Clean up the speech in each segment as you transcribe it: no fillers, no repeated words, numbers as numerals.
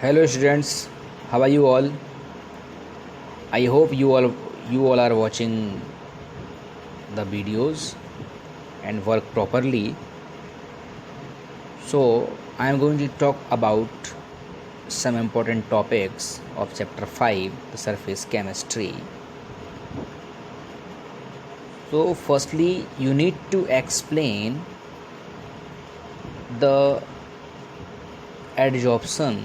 Hello students, how are you all? I hope you all are watching the videos and work properly. So I am going to talk about some important topics of chapter 5, the surface chemistry. So firstly, you need to explain the adsorption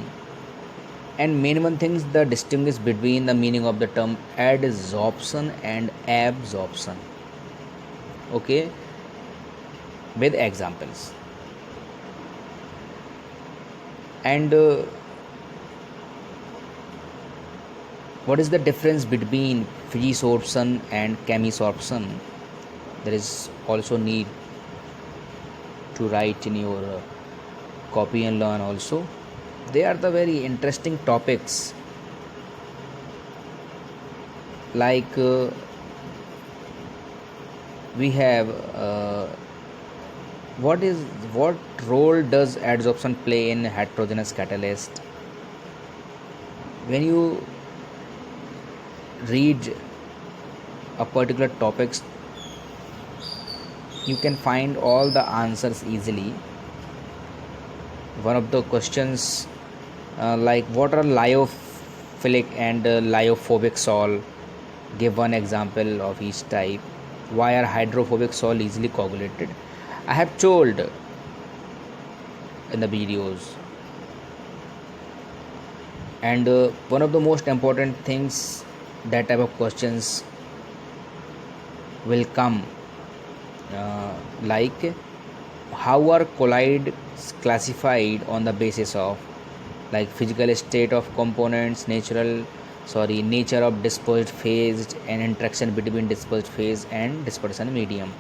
and main one things the distinguish between the meaning of the term adsorption and absorption. Okay, with examples. And what is the difference between physisorption and chemisorption? There is also need to write in your copy and learn also. They are the very interesting topics, like we have what role does adsorption play in heterogeneous catalyst? When you read a particular topics, you can find all the answers easily. One of the questions like what are lyophilic and lyophobic sol? Give one example of each type. Why are hydrophobic sol easily coagulated? I have told in the videos. And one of the most important things, that type of questions will come, like how are colloids classified on the basis of like physical state of components, nature of dispersed phase and interaction between dispersed phase and dispersion medium,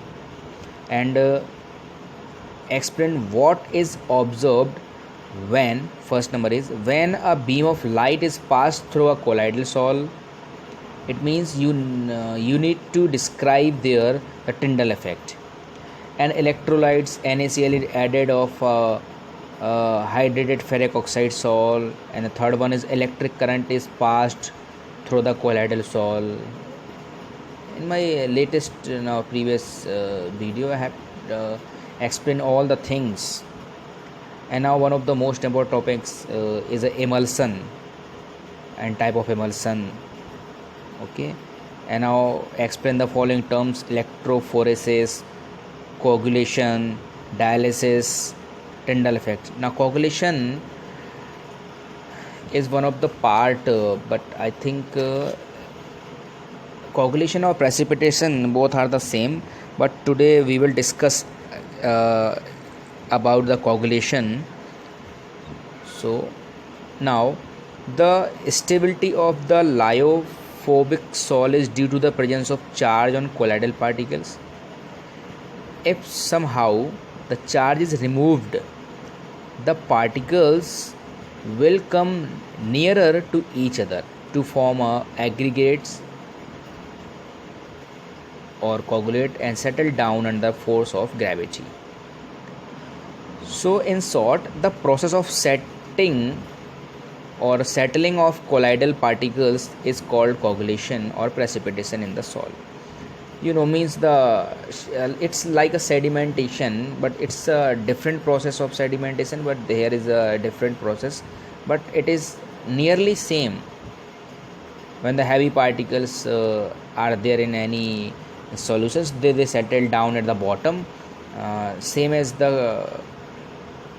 and explain what is observed when first number is when a beam of light is passed through a colloidal sol. It means you need to describe there the Tyndall effect. And electrolytes NaCl is added of hydrated ferric oxide sol, and the third one is electric current is passed through the colloidal sol. In my latest previous video, I have explained all the things. And now one of the most important topics is a emulsion and type of emulsion. Okay, and now explain the following terms: electrophoresis, coagulation, dialysis, Tyndall effect. Now coagulation is one of the part, but I think coagulation or precipitation both are the same, but today we will discuss uh, about the coagulation. So now the stability of the lyophobic sol is due to the presence of charge on colloidal particles. If somehow the charge is removed, the particles will come nearer to each other to form aggregates or coagulate and settle down under force of gravity. So in short, the process of setting or settling of colloidal particles is called coagulation or precipitation in the sol. Means it's like a sedimentation, but it's a different process of sedimentation, but there is a different process, but it is nearly same. When the heavy particles are there in any solutions, they settle down at the bottom, same as the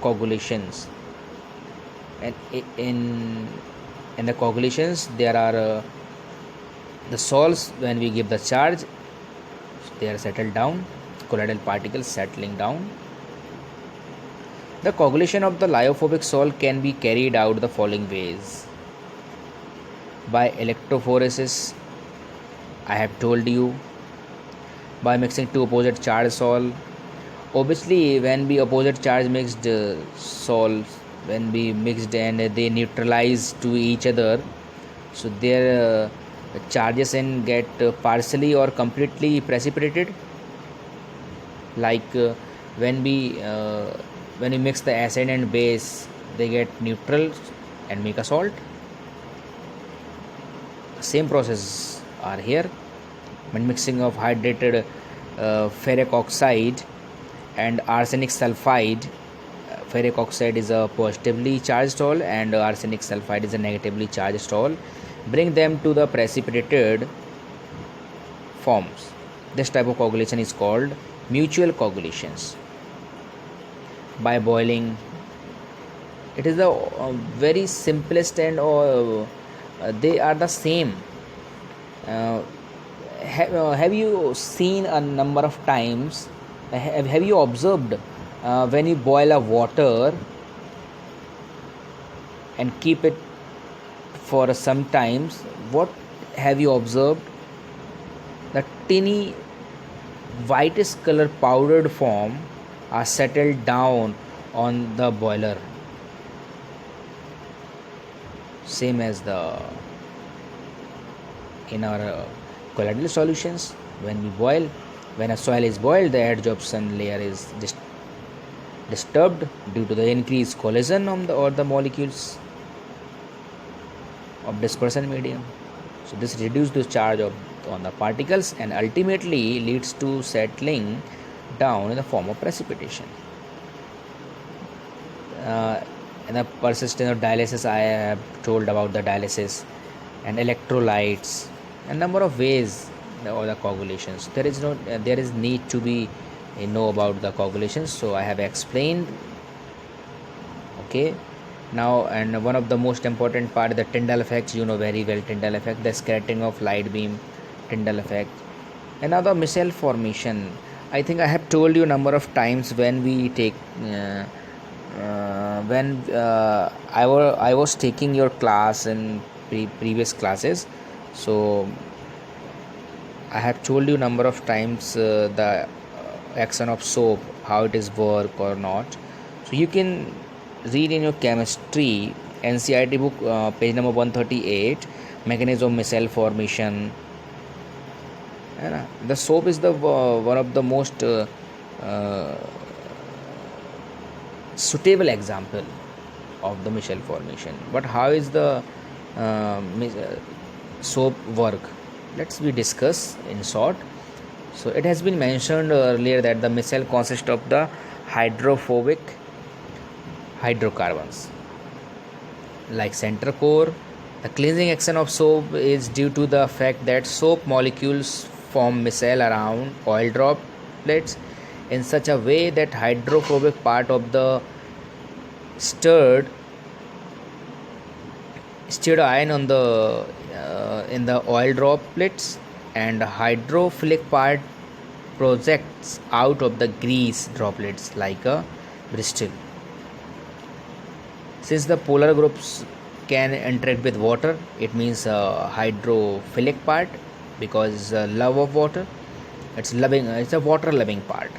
coagulations. And in the coagulations there are the sols. When we give the charge, they are settled down, colloidal particles settling down. The coagulation of the lyophobic sol can be carried out the following ways: by electrophoresis, I have told you, by mixing two opposite charge sol. Obviously when we opposite charge mixed sols, when we mixed and they neutralize to each other, so their charges and get partially or completely precipitated. Like when we mix the acid and base, they get neutral and make a salt. The same process are here. When mixing of hydrated ferric oxide and arsenic sulfide, ferric oxide is a positively charged sol and arsenic sulfide is a negatively charged sol, bring them to the precipitated forms. This type of coagulation is called mutual coagulations. By boiling, it is the very simplest and they are the same. Have you seen a number of times, have you observed when you boil a water and keep it for some times, what have you observed? The tiny whitish color powdered form are settled down on the boiler, same as the in our colloidal solutions. When we boil, when a soil is boiled, the adsorption layer is disturbed due to the increased collision on the molecules of dispersion medium. So this reduces the charge on the particles and ultimately leads to settling down in the form of precipitation. In the persistence of dialysis, I have told about the dialysis and electrolytes, a number of ways or the coagulations. There is need to be know about the coagulations, so I have explained. Okay, now, and one of the most important part, the Tyndall effect, you know very well Tyndall effect, the scattering of light beam, Tyndall effect. And now the micelle formation, I think I have told you a number of times when we take when I was taking your class in previous classes. So I have told you number of times the action of soap, how it is work or not. So you can read in your chemistry NCERT book, page number 138, mechanism of micelle formation. The soap is the one of the most suitable example of the micelle formation. But how is the soap work? Let's we discuss in short. So it has been mentioned earlier that the micelle consists of the hydrophobic hydrocarbons like center core. The cleansing action of soap is due to the fact that soap molecules form micelle around oil droplets in such a way that hydrophobic part of the stirred ion on the in the oil droplets, and hydrophilic part projects out of the grease droplets like a bristle. Since the polar groups can interact with water, it means hydrophilic part, because love of water, it's a water loving part,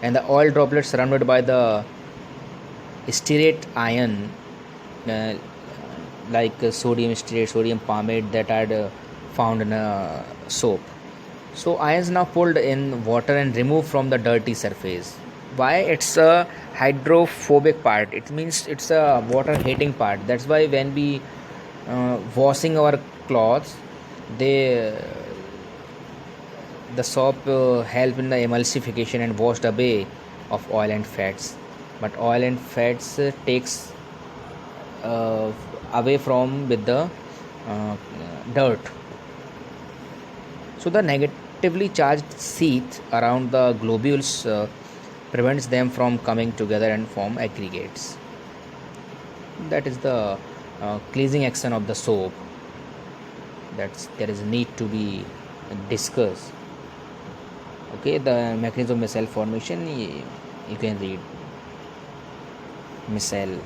and the oil droplets surrounded by the stearate ion like sodium stearate, sodium palmate, that are found in a soap. So ions now pulled in water and removed from the dirty surface. Why? It's a hydrophobic part, it means it's a water hating part. That's why when we washing our clothes, they the soap help in the emulsification and washed away of oil and fats. But oil and fats takes away from with the dirt. So the negatively charged sheath around the globules prevents them from coming together and form aggregates. That is the cleansing action of the soap. There is need to be discussed. Okay, the mechanism of micelle formation, you can read. Micelle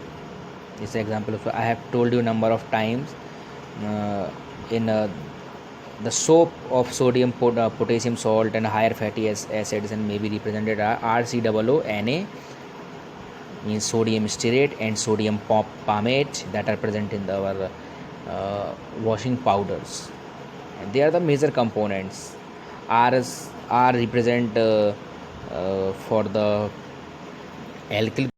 is an example of, I have told you number of times in the soap of sodium potassium salt and higher fatty acids and may be represented are RCOO, means sodium stearate, and sodium palmate, that are present in our washing powders, and they are the major components. R represent for the alkyl